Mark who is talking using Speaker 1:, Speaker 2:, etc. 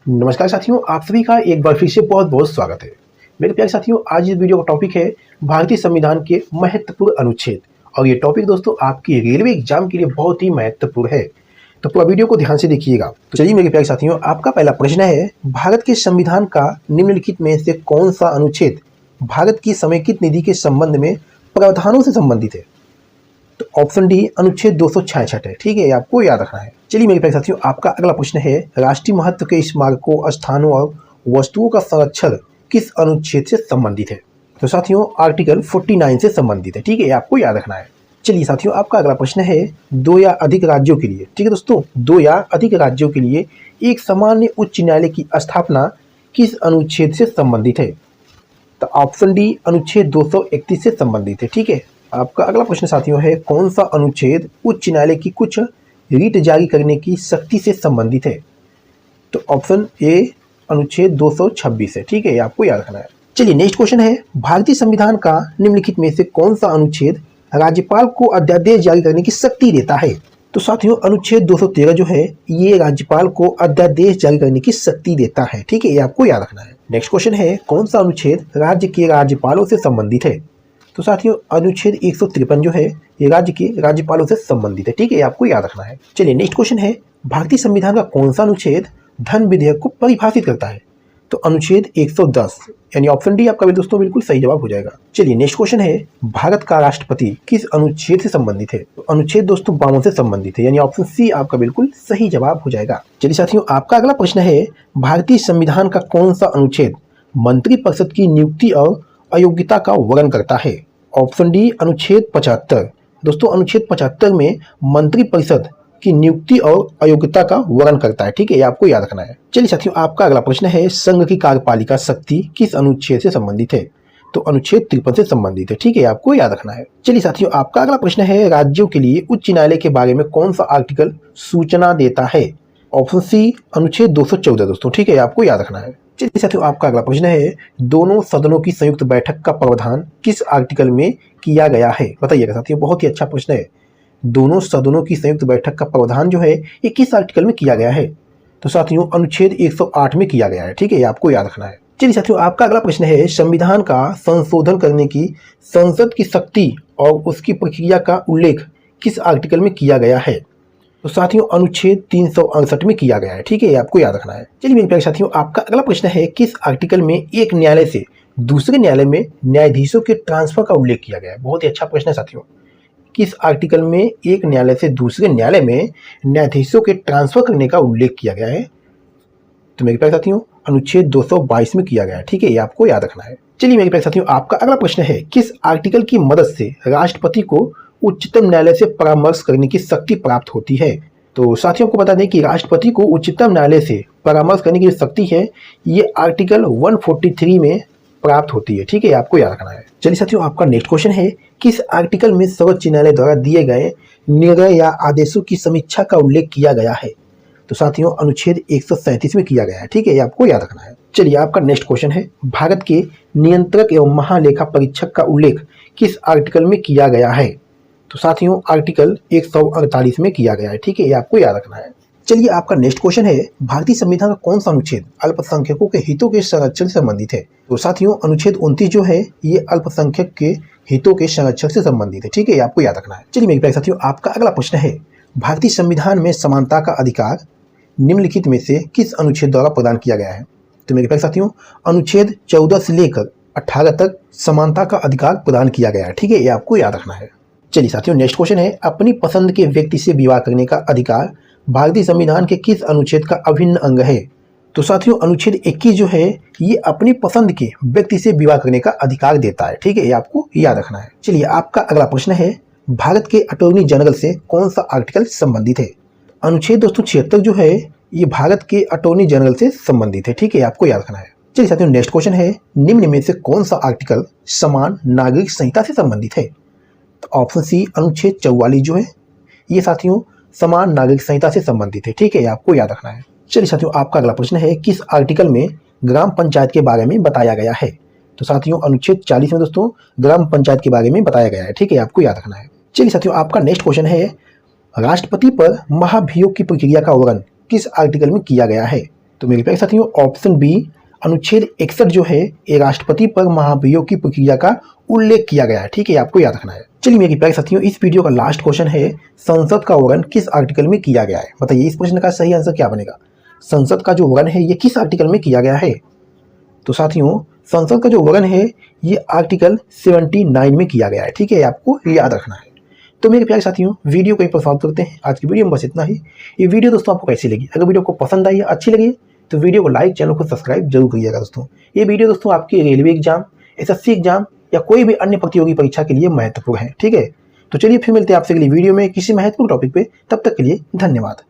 Speaker 1: नमस्कार साथियों, आप सभी का एक बार फिर से बहुत बहुत स्वागत है। मेरे प्यारे साथियों, आज इस वीडियो का टॉपिक है भारतीय संविधान के महत्वपूर्ण अनुच्छेद। और ये टॉपिक दोस्तों आपकी रेलवे एग्जाम के लिए बहुत ही महत्वपूर्ण है, तो पूरा वीडियो को ध्यान से देखिएगा। तो चलिए मेरे प्यारे साथियों, आपका पहला प्रश्न है, भारत के संविधान का निम्नलिखित में से कौन सा अनुच्छेद भारत की समेकित निधि के संबंध में प्रावधानों से संबंधित है? तो ऑप्शन डी अनुच्छेद 266 है। ठीक है, आपको याद रखना है। चलिए मेरे प्यारे साथियों, आपका अगला प्रश्न है, राष्ट्रीय महत्व के स्मारकों, स्थानों और वस्तुओं का संरक्षण किस अनुच्छेद से संबंधित है? तो साथियों आर्टिकल 49 से संबंधित है। ठीक है, आपको याद रखना है। चलिए साथियों, आपका अगला प्रश्न है, दो या अधिक राज्यों के लिए, ठीक है दोस्तों, दो या अधिक राज्यों के लिए एक सामान्य उच्च न्यायालय की स्थापना किस अनुच्छेद से संबंधित है? तो ऑप्शन डी अनुच्छेद 231 से संबंधित है। ठीक है, आपका अगला प्रश्न साथियों है, कौन सा अनुच्छेद उच्च न्यायालय की कुछ रीट जारी करने की शक्ति से संबंधित है? तो ऑप्शन ए अनुच्छेद 226 है। ठीक है, आपको याद रखना है। चलिए नेक्स्ट क्वेश्चन है, भारतीय संविधान का निम्नलिखित में से कौन सा अनुच्छेद राज्यपाल को अध्यादेश जारी करने की शक्ति देता है? तो साथियों अनुच्छेद 213 जो है ये राज्यपाल को अध्यादेश जारी करने की शक्ति देता है। ठीक है, ये आपको याद रखना है। नेक्स्ट क्वेश्चन है, कौन सा अनुच्छेद राज्य के राज्यपालों से संबंधित है? तो साथियों अनुच्छेद 153 जो है ये राज्य के राज्यपालों से संबंधित है। ठीक है, आपको याद रखना है। चलिए नेक्स्ट क्वेश्चन है, भारतीय संविधान का कौन सा अनुच्छेद धन विधेयक को परिभाषित करता है? तो अनुच्छेद 110 यानी ऑप्शन डी आपका भी दोस्तों बिल्कुल सही जवाब हो जाएगा। चलिए नेक्स्ट क्वेश्चन है, भारत का राष्ट्रपति किस अनुच्छेद से संबंधित है? तो अनुच्छेद दोस्तों 52 से संबंधित है, यानी ऑप्शन सी आपका बिल्कुल सही जवाब हो जाएगा। चलिए साथियों, आपका अगला प्रश्न है, भारतीय संविधान का कौन सा अनुच्छेद मंत्रिपरिषद की नियुक्ति और अयोग्यता का वर्णन करता है? ऑप्शन डी अनुच्छेद 75। दोस्तों अनुच्छेद 75 में मंत्रिपरिषद की नियुक्ति और अयोग्यता का वर्णन करता है। ठीक है, ये आपको याद रखना है। चलिए साथियों, आपका अगला प्रश्न है, संघ की कार्यपालिका शक्ति किस अनुच्छेद से संबंधित है? तो अनुच्छेद 53 से संबंधित है। ठीक है, आपको याद रखना है। चलिए साथियों, आपका अगला प्रश्न है, राज्यों के लिए उच्च न्यायालय के बारे में कौन सा आर्टिकल सूचना देता है? ऑप्शन सी अनुच्छेद 214 दोस्तों। ठीक है, आपको याद रखना है। चलिए साथियों, आपका अगला प्रश्न है, दोनों सदनों की संयुक्त बैठक का प्रावधान किस आर्टिकल में किया गया है? बताइएगा साथियों, बहुत ही अच्छा प्रश्न है। दोनों सदनों की संयुक्त बैठक का प्रावधान जो है ये किस आर्टिकल में किया गया है? तो साथियों अनुच्छेद 108 में किया गया है। ठीक है, ये आपको याद रखना है। चलिए साथियों, आपका अगला प्रश्न है, संविधान का संशोधन करने की संसद की शक्ति और उसकी प्रक्रिया का उल्लेख किस आर्टिकल में किया गया है? तो साथियों अनुच्छेद 368 में किया गया है। ठीक है, ये आपको याद रखना है। चलिए मेरे प्यारे साथियों, आपका अगला प्रश्न है, किस आर्टिकल में एक न्यायालय से दूसरे न्यायालय में न्यायाधीशों के ट्रांसफर का उल्लेख किया गया है? बहुत ही अच्छा प्रश्न है साथियों। किस आर्टिकल में एक न्यायालय से दूसरे न्यायालय में न्यायाधीशों के ट्रांसफर करने का उल्लेख किया गया है? तो मेरे प्यारे साथियों अनुच्छेद 222 में किया गया है। ठीक है, ये आपको याद रखना है। चलिए मेरे प्यारे साथियों, आपका अगला प्रश्न है, किस आर्टिकल की मदद से राष्ट्रपति को उच्चतम न्यायालय से परामर्श करने की शक्ति प्राप्त होती है? तो साथियों को बता दें कि राष्ट्रपति को उच्चतम न्यायालय से परामर्श करने की जो शक्ति है ये आर्टिकल 143 में प्राप्त होती है। ठीक है, आपको याद रखना है। चलिए साथियों, आपका नेक्स्ट क्वेश्चन है, किस आर्टिकल में सर्वोच्च न्यायालय द्वारा दिए गए निर्णय या आदेशों की समीक्षा का उल्लेख किया गया है? तो साथियों अनुच्छेद 137 में किया गया है। ठीक है, ये आपको याद रखना है। चलिए आपका नेक्स्ट क्वेश्चन है, भारत के नियंत्रक एवं महालेखा परीक्षक का उल्लेख किस आर्टिकल में किया गया है? तो साथियों आर्टिकल 148 में किया गया है। ठीक है, ये आपको याद रखना है। चलिए आपका नेक्स्ट क्वेश्चन है, भारतीय संविधान का कौन सा अनुच्छेद अल्पसंख्यकों के हितों के संरक्षण से संबंधित है? तो साथियों अनुच्छेद 29 जो है ये अल्पसंख्यक के हितों के संरक्षण से संबंधित है। ठीक है, ये आपको याद रखना है। चलिए मेरे प्यारे साथियों, आपका अगला प्रश्न है, भारतीय संविधान में समानता का अधिकार निम्नलिखित में से किस अनुच्छेद द्वारा प्रदान किया गया है? तो मेरे प्यारे साथियों अनुच्छेद 14 से लेकर 18 तक समानता का अधिकार प्रदान किया गया है। ठीक है, ये आपको याद रखना है। चलिए साथियों, नेक्स्ट क्वेश्चन है, अपनी पसंद के व्यक्ति से विवाह करने का अधिकार भारतीय संविधान के किस अनुच्छेद का अभिन्न अंग है? तो साथियों अनुच्छेद 21 जो है ये अपनी पसंद के व्यक्ति से विवाह करने का अधिकार देता है। ठीक है, ये आपको याद रखना है। चलिए आपका अगला प्रश्न है, भारत के अटॉर्नी जनरल से कौन सा आर्टिकल संबंधित है? अनुच्छेद दोस्तों 76 जो है ये भारत के अटॉर्नी जनरल से संबंधित है। ठीक है, आपको याद रखना है। चलिए साथियों, नेक्स्ट क्वेश्चन है, निम्न में से कौन सा आर्टिकल समान नागरिक संहिता से संबंधित है? तो ऑप्शन सी अनुच्छेद 44 जो है ये साथियों समान नागरिक संहिता से संबंधित है। ठीक है, ये आपको याद रखना है। चलिए साथियों, आपका अगला प्रश्न है, किस आर्टिकल में ग्राम पंचायत के बारे में बताया गया है? तो साथियों अनुच्छेद 40 में दोस्तों ग्राम पंचायत के बारे में बताया गया है। ठीक है, आपको याद रखना है। चलिए साथियों, आपका नेक्स्ट क्वेश्चन है, राष्ट्रपति पर महाभियोग की प्रक्रिया का वर्णन किस आर्टिकल में किया गया है? तो मेरे प्यारे साथियों ऑप्शन बी अनुच्छेद 61 जो है ये राष्ट्रपति पर महाभियोग की प्रक्रिया का उल्लेख किया गया है। ठीक है, आपको याद रखना है। चलिए मेरे प्यारे साथियों इस वीडियो का लास्ट क्वेश्चन है, संसद का वर्णन किस आर्टिकल में किया गया है? बताइए इस प्रश्न का सही आंसर क्या बनेगा? संसद का जो वर्णन है ये किस आर्टिकल में किया गया है? तो साथियों संसद का जो वर्णन है ये आर्टिकल 79 में किया गया है। ठीक है, आपको याद रखना है। तो मेरे प्यारे साथियों वीडियो को यहीं पर समाप्त करते हैं। आज की वीडियो में बस इतना ही। ये वीडियो दोस्तों आपको कैसी लगी? अगर वीडियो को पसंद आई, अच्छी लगी तो वीडियो को लाइक, चैनल को सब्सक्राइब जरूर करिएगा दोस्तों। ये वीडियो दोस्तों आपके रेलवे एग्जाम, एसएससी एग्जाम या कोई भी अन्य प्रतियोगी परीक्षा के लिए महत्वपूर्ण है। ठीक है, तो चलिए फिर मिलते हैं आपसे अगली वीडियो में किसी महत्वपूर्ण टॉपिक पे। तब तक के लिए धन्यवाद।